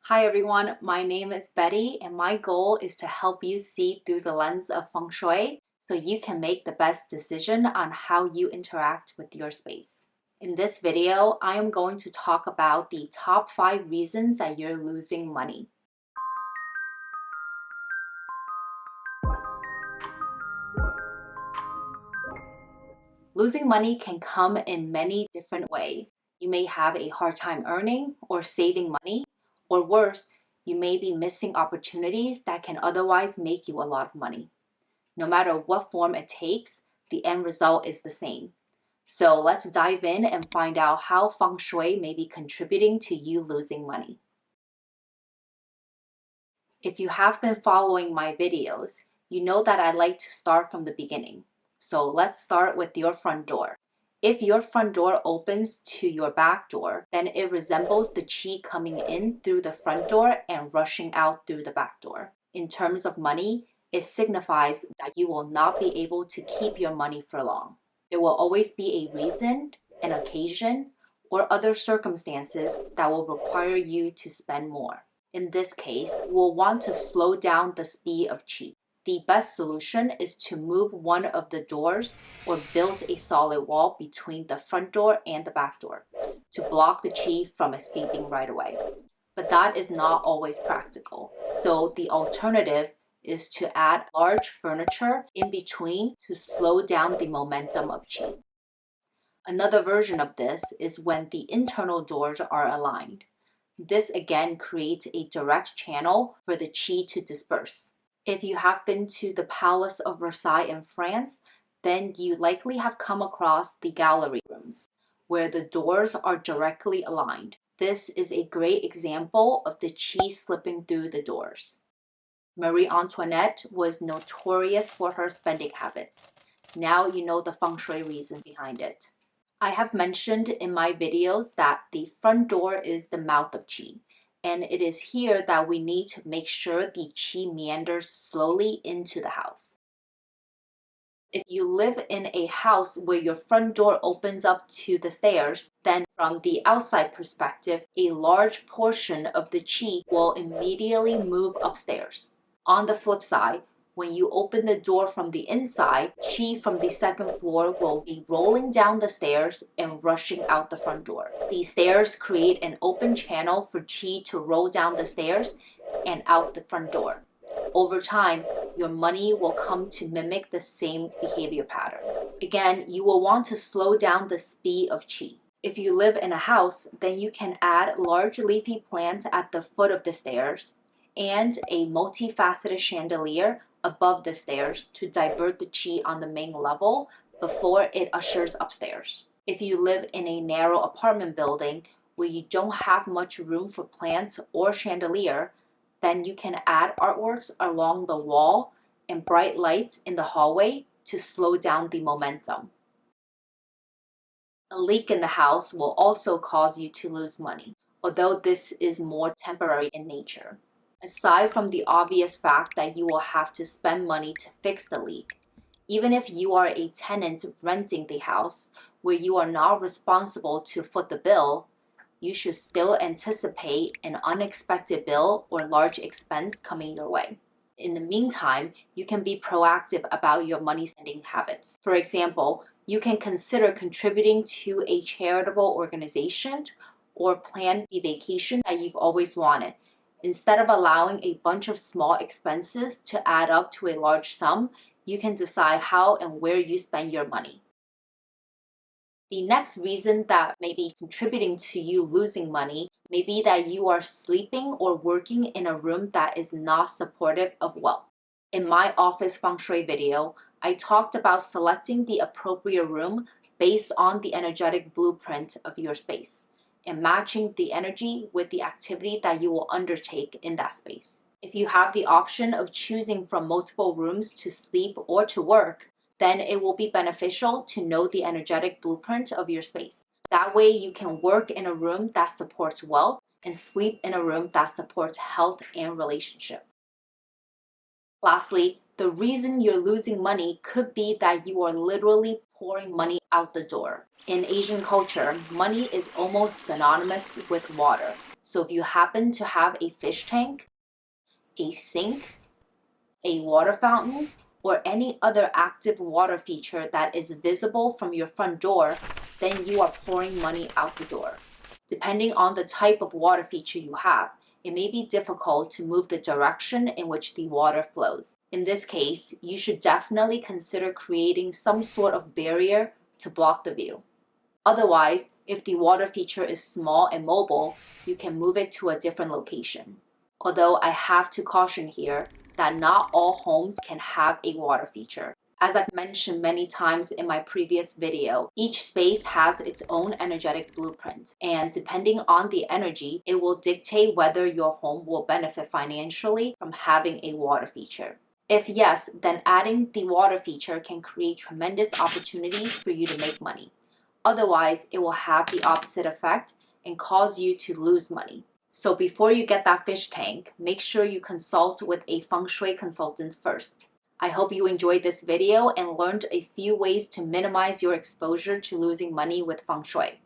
Hi everyone, my name is Betty and my goal is to help you see through the lens of Feng Shui so you can make the best decision on how you interact with your space. In this video, I am going to talk about the top 5 reasons that you're losing money. Losing money can come in many different ways. You may have a hard time earning or saving money, or worse, you may be missing opportunities that can otherwise make you a lot of money. No matter what form it takes, the end result is the same. So let's dive in and find out how Feng Shui may be contributing to you losing money. If you have been following my videos, you know that I like to start from the beginning. So let's start with your front door. If your front door opens to your back door, then it resembles the qi coming in through the front door and rushing out through the back door. In terms of money, it signifies that you will not be able to keep your money for long. There will always be a reason, an occasion, or other circumstances that will require you to spend more. In this case, we'll want to slow down the speed of qi. The best solution is to move one of the doors or build a solid wall between the front door and the back door to block the qi from escaping right away. But that is not always practical. So the alternative is to add large furniture in between to slow down the momentum of qi. Another version of this is when the internal doors are aligned. This again creates a direct channel for the qi to disperse. If you have been to the Palace of Versailles in France, then you likely have come across the gallery rooms, where the doors are directly aligned. This is a great example of the qi slipping through the doors. Marie Antoinette was notorious for her spending habits. Now you know the feng shui reason behind it. I have mentioned in my videos that the front door is the mouth of qi, and it is here that we need to make sure the qi meanders slowly into the house. If you live in a house where your front door opens up to the stairs, then from the outside perspective, a large portion of the qi will immediately move upstairs. On the flip side, when you open the door from the inside, qi from the second floor will be rolling down the stairs and rushing out the front door. These stairs create an open channel for qi to roll down the stairs and out the front door. Over time, your money will come to mimic the same behavior pattern. Again, you will want to slow down the speed of qi. If you live in a house, then you can add large leafy plants at the foot of the stairs and a multifaceted chandelier above the stairs to divert the qi on the main level before it ushers upstairs. If you live in a narrow apartment building where you don't have much room for plants or chandelier, then you can add artworks along the wall and bright lights in the hallway to slow down the momentum. A leak in the house will also cause you to lose money, although this is more temporary in nature. Aside from the obvious fact that you will have to spend money to fix the leak, even if you are a tenant renting the house where you are not responsible to foot the bill, you should still anticipate an unexpected bill or large expense coming your way. In the meantime, you can be proactive about your money spending habits. For example, you can consider contributing to a charitable organization or plan the vacation that you've always wanted. Instead of allowing a bunch of small expenses to add up to a large sum, you can decide how and where you spend your money. The next reason that may be contributing to you losing money may be that you are sleeping or working in a room that is not supportive of wealth. In my office feng shui video, I talked about selecting the appropriate room based on the energetic blueprint of your space and matching the energy with the activity that you will undertake in that space. If you have the option of choosing from multiple rooms to sleep or to work, then it will be beneficial to know the energetic blueprint of your space. That way you can work in a room that supports wealth and sleep in a room that supports health and relationship. Lastly, the reason you're losing money could be that you are literally pouring money out the door. In Asian culture, money is almost synonymous with water. So if you happen to have a fish tank, a sink, a water fountain, or any other active water feature that is visible from your front door, then you are pouring money out the door. Depending on the type of water feature you have, it may be difficult to move the direction in which the water flows. In this case, you should definitely consider creating some sort of barrier to block the view. Otherwise, if the water feature is small and mobile, you can move it to a different location. Although I have to caution here that not all homes can have a water feature. As I've mentioned many times in my previous video, each space has its own energetic blueprint, and depending on the energy, it will dictate whether your home will benefit financially from having a water feature. If yes, then adding the water feature can create tremendous opportunities for you to make money. Otherwise, it will have the opposite effect and cause you to lose money. So before you get that fish tank, make sure you consult with a Feng Shui consultant first. I hope you enjoyed this video and learned a few ways to minimize your exposure to losing money with Feng Shui.